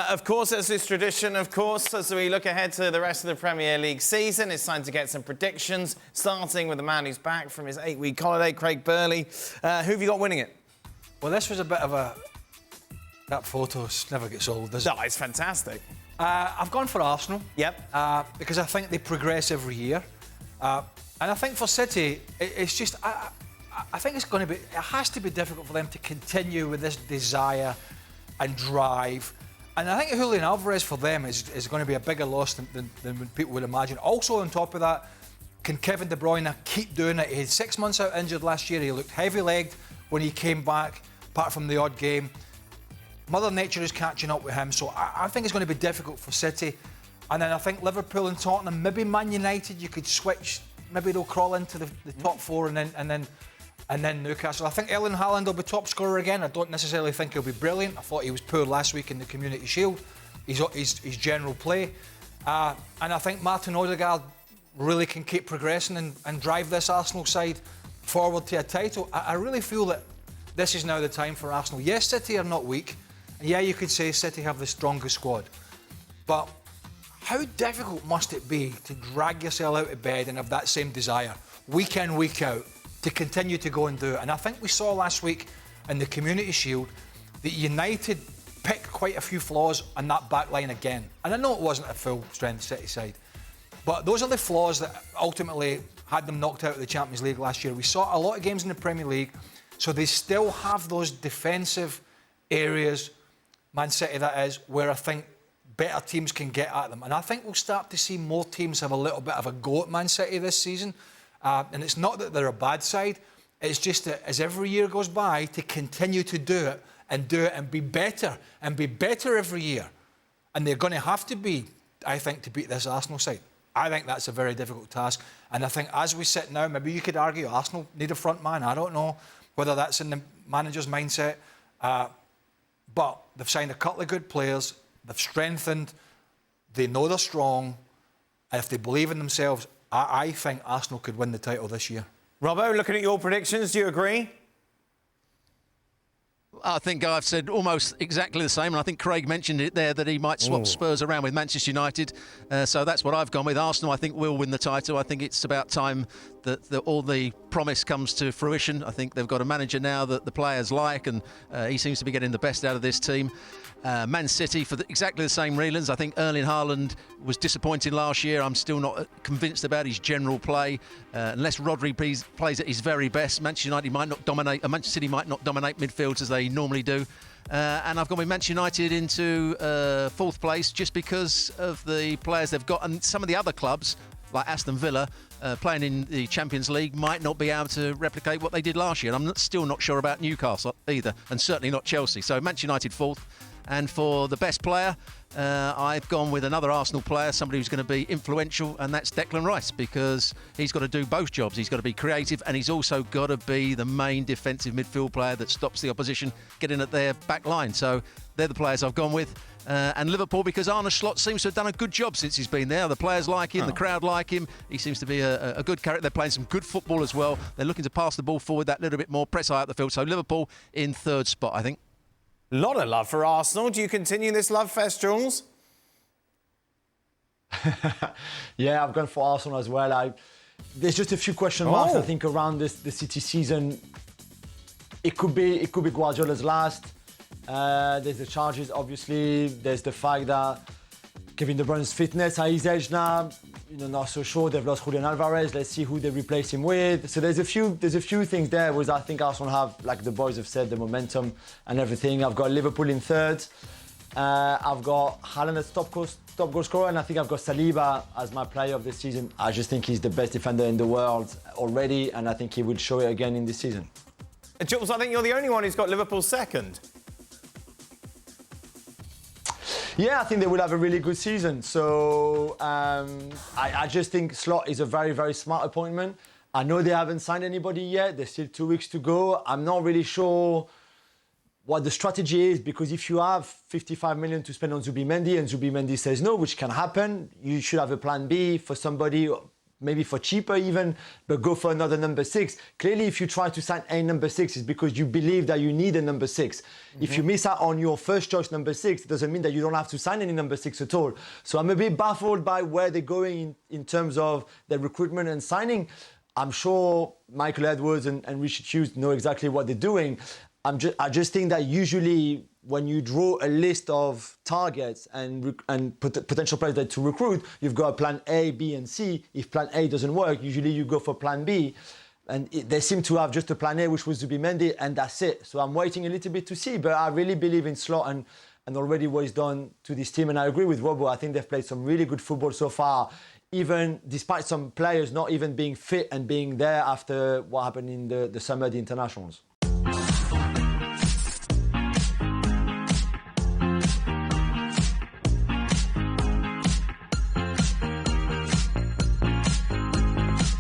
Of course, as is tradition, of course, as we look ahead to the rest of the Premier League season, it's time to get some predictions, starting with the man who's back from his 8-week holiday, Craig Burley. Who have you got winning it? Well, this was a bit of a... That photo never gets old, does it? No, it's fantastic. I've gone for Arsenal. Yep. Because I think they progress every year. And I think for City, it's just... I think it's going to be... It has to be difficult for them to continue with this desire and drive. And I think Julien Laurens for them is going to be a bigger loss than people would imagine. Also, on top of that, can Kevin De Bruyne keep doing it? He had 6 months out injured last year. He looked heavy-legged when he came back, apart from the odd game. Mother Nature is catching up with him, so I think it's going to be difficult for City. And then I think Liverpool and Tottenham, maybe Man United, you could switch. Maybe they'll crawl into the top four and then Newcastle. I think Erling Haaland will be top scorer again. I don't necessarily think he'll be brilliant. I thought he was poor last week in the Community Shield. His general play. And I think Martin Odegaard really can keep progressing and drive this Arsenal side forward to a title. I really feel that this is now the time for Arsenal. Yes, City are not weak. And yeah, you could say City have the strongest squad. But how difficult must it be to drag yourself out of bed and have that same desire, week in, week out, to continue to go and do it? And I think we saw last week in the Community Shield that United picked quite a few flaws on that back line again. And I know it wasn't a full-strength City side, but those are the flaws that ultimately had them knocked out of the Champions League last year. We saw a lot of games in the Premier League, so they still have those defensive areas, Man City that is, where I think better teams can get at them. And I think we'll start to see more teams have a little bit of a go at Man City this season. And it's not that they're a bad side, it's just that as every year goes by, to continue to do it and be better every year. And they're going to have to be, I think, to beat this Arsenal side. I think that's a very difficult task. And I think as we sit now, maybe you could argue Arsenal need a front man. I don't know whether that's in the manager's mindset. But they've signed a couple of good players, they've strengthened, they know they're strong, and if they believe in themselves, I think Arsenal could win the title this year. Robbo, looking at your predictions, do you agree? I think I've said almost exactly the same, and I think Craig mentioned it there that he might swap Spurs around with Manchester United. So that's what I've gone with. Arsenal, I think, will win the title. I think it's about time that all the promise comes to fruition. I think they've got a manager now that the players like, and he seems to be getting the best out of this team. Man City, for exactly the same reasons. I think Erling Haaland was disappointing last year. I'm still not convinced about his general play. Unless Rodri plays at his very best, Manchester United might not dominate. Manchester City might not dominate midfield as they normally do. And I've gone with Manchester United into fourth place just because of the players they've got, and some of the other clubs like Aston Villa playing in the Champions League might not be able to replicate what they did last year. And I'm still not sure about Newcastle either, and certainly not Chelsea. So Manchester United fourth. And for the best player, I've gone with another Arsenal player, somebody who's going to be influential, and that's Declan Rice, because he's got to do both jobs. He's got to be creative, and he's also got to be the main defensive midfield player that stops the opposition getting at their back line. So they're the players I've gone with. And Liverpool, because Arne Slot seems to have done a good job since he's been there. The players like him, the crowd like him. He seems to be a good character. They're playing some good football as well. They're looking to pass the ball forward that little bit more, press high up the field. So Liverpool in third spot, I think. A lot of love for Arsenal. Do you continue this love fest, Jules? Yeah, I've gone for Arsenal as well. There's just a few question marks, I think, around the City season. It could be Guardiola's last. There's the charges, obviously. There's the fact that Kevin De Bruyne's fitness at his age now, not so sure. They've lost Julien Laurens. Let's see who they replace him with. So there's a few things there where I think Arsenal have, like the boys have said, the momentum and everything. I've got Liverpool in third. I've got Haaland as top goal scorer, and I think I've got Saliba as my player of the season. I just think he's the best defender in the world already, and I think he will show it again in this season. Jules, I think you're the only one who's got Liverpool second. Yeah, I think they will have a really good season. So I just think Slot is a very, very smart appointment. I know they haven't signed anybody yet. There's still 2 weeks to go. I'm not really sure what the strategy is, because if you have 55 million to spend on Zubimendi and Zubimendi says no, which can happen, you should have a plan B for somebody maybe for cheaper even, but go for another number 6. Clearly, if you try to sign a number 6, it's because you believe that you need a number 6. If you miss out on your first choice number 6, it doesn't mean that you don't have to sign any number 6 at all. So I'm a bit baffled by where they're going in terms of their recruitment and signing. I'm sure Michael Edwards and Richard Hughes know exactly what they're doing. I just think that usually when you draw a list of targets and potential players to recruit, you've got a plan A, B, and C. If plan A doesn't work, usually you go for plan B. And they seem to have just a plan A, which was Zubimendi, and that's it. So I'm waiting a little bit to see. But I really believe in Slot and already what he's done to this team. And I agree with Robo. I think they've played some really good football so far, even despite some players not even being fit and being there after what happened in the summer, the internationals.